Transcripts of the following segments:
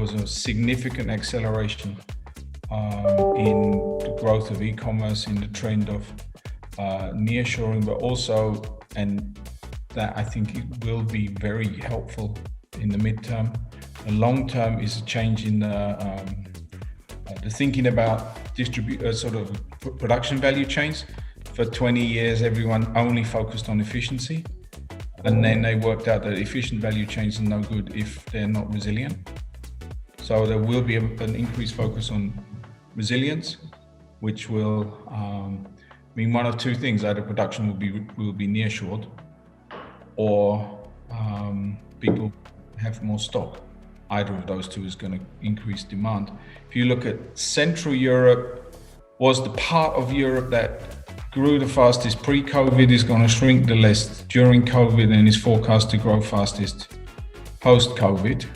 was a significant acceleration in the growth of e-commerce, in the trend of nearshoring, but also, and that I think it will be very helpful in the midterm. The long term is a change in the thinking about sort of production value chains. For 20 years, everyone only focused on efficiency, and then they worked out that efficient value chains are no good if they're not resilient. So there will be an increased focus on resilience, which will mean one of two things: either production will be nearshored, or people have more stock. Either of those two is going to increase demand. If you look at Central Europe, was the part of Europe that grew the fastest pre-COVID, is going to shrink the least during COVID, and is forecast to grow fastest post-COVID.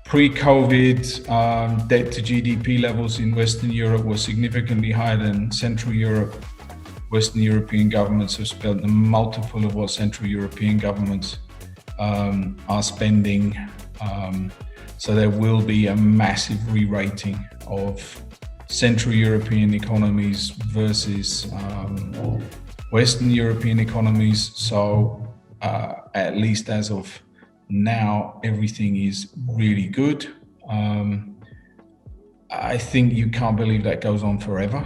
Pre-COVID, debt to GDP levels in Western Europe were significantly higher than Central Europe. Western European governments have spent a multiple of what Central European governments are spending. So there will be a massive re-rating of Central European economies versus Western European economies. So at least as of now, everything is really good. I think you can't believe that goes on forever.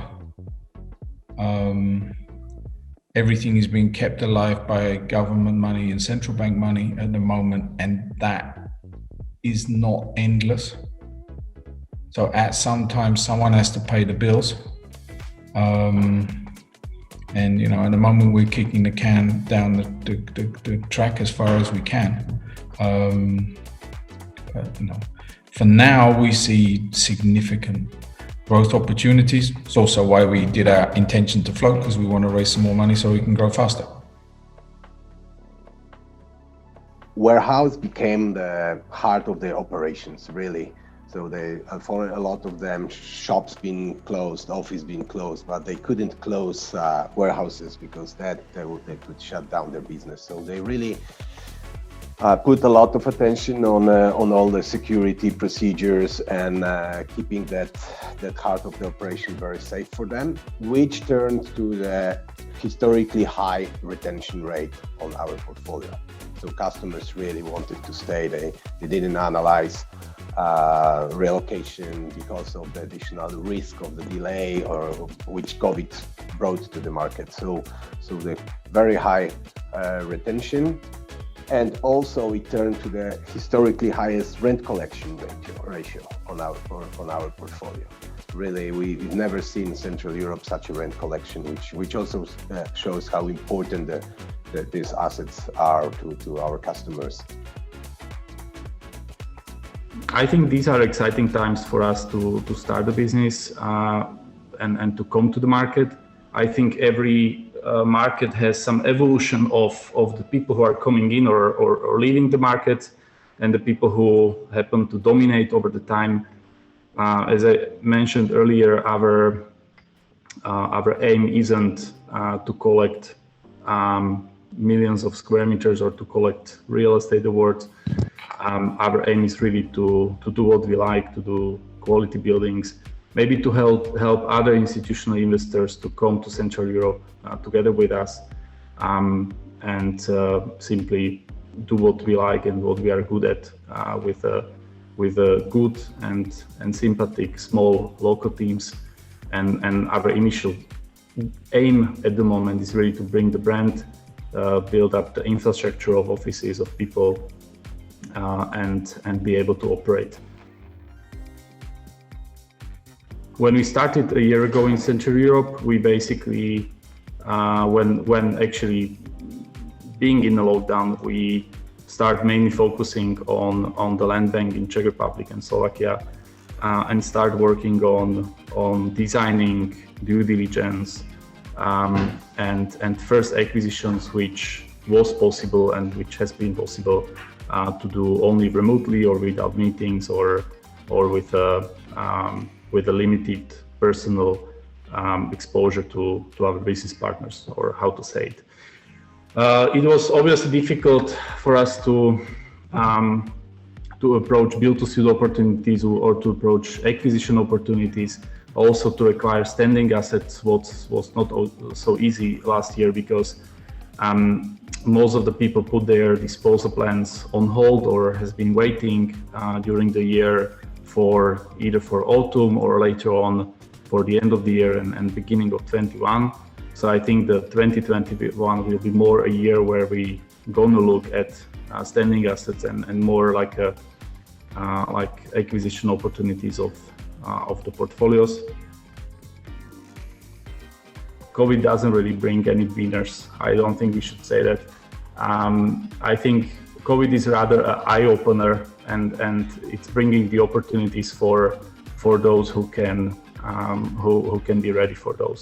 Everything is being kept alive by government money and central bank money at the moment, and that is not endless. So at some time, someone has to pay the bills. And, you know, at the moment we're kicking the can down the track as far as we can. But, you know, for now we see significant growth opportunities. It's also why we did our intention to float, because we want to raise some more money so we can grow faster. Warehouse became the heart of the operations, really. So for a lot of them, shops being closed, office being closed, but they couldn't close warehouses because they could shut down their business. So they really put a lot of attention on all the security procedures and keeping that heart of the operation very safe for them, which turned to the historically high retention rate on our portfolio. So customers really wanted to stay. They didn't analyze relocation because of the additional risk of the delay or which COVID brought to the market. So the very high retention, and also it turned to the historically highest rent collection ratio on our portfolio. Really, we've never seen in Central Europe such a rent collection, which also shows how important these assets are to our customers. I think these are exciting times for us to start the business and to come to the market. I think every market has some evolution of the people who are coming in or leaving the market, and the people who happen to dominate over the time. As I mentioned earlier, our aim isn't to collect millions of square meters or to collect real estate awards. Our aim is really to do what we like, to do quality buildings, maybe to help other institutional investors to come to Central Europe together with us, and simply do what we like and what we are good at with a good and sympathetic small local teams. And our initial aim at the moment is really to bring the brand, build up the infrastructure of offices, of people, and be able to operate. When we started a year ago in Central Europe, we basically, when actually being in the lockdown, we start mainly focusing on the land bank in Czech Republic and Slovakia, and start working on designing, due diligence, and first acquisitions, which was possible and which has been possible to do only remotely or without meetings or with a limited personal exposure to our business partners, or how to say it. It was obviously difficult for us to to approach build-to-suit opportunities or to approach acquisition opportunities. Also to acquire standing assets was not so easy last year because most of the people put their disposal plans on hold or has been waiting during the year for either for autumn or later on for the end of the year and beginning of 21. So I think that 2021 will be more a year where we gonna look at standing assets and more like acquisition opportunities of the portfolios. COVID doesn't really bring any winners. I don't think we should say that. I think COVID is rather an eye-opener, and it's bringing the opportunities for those who can be ready for those.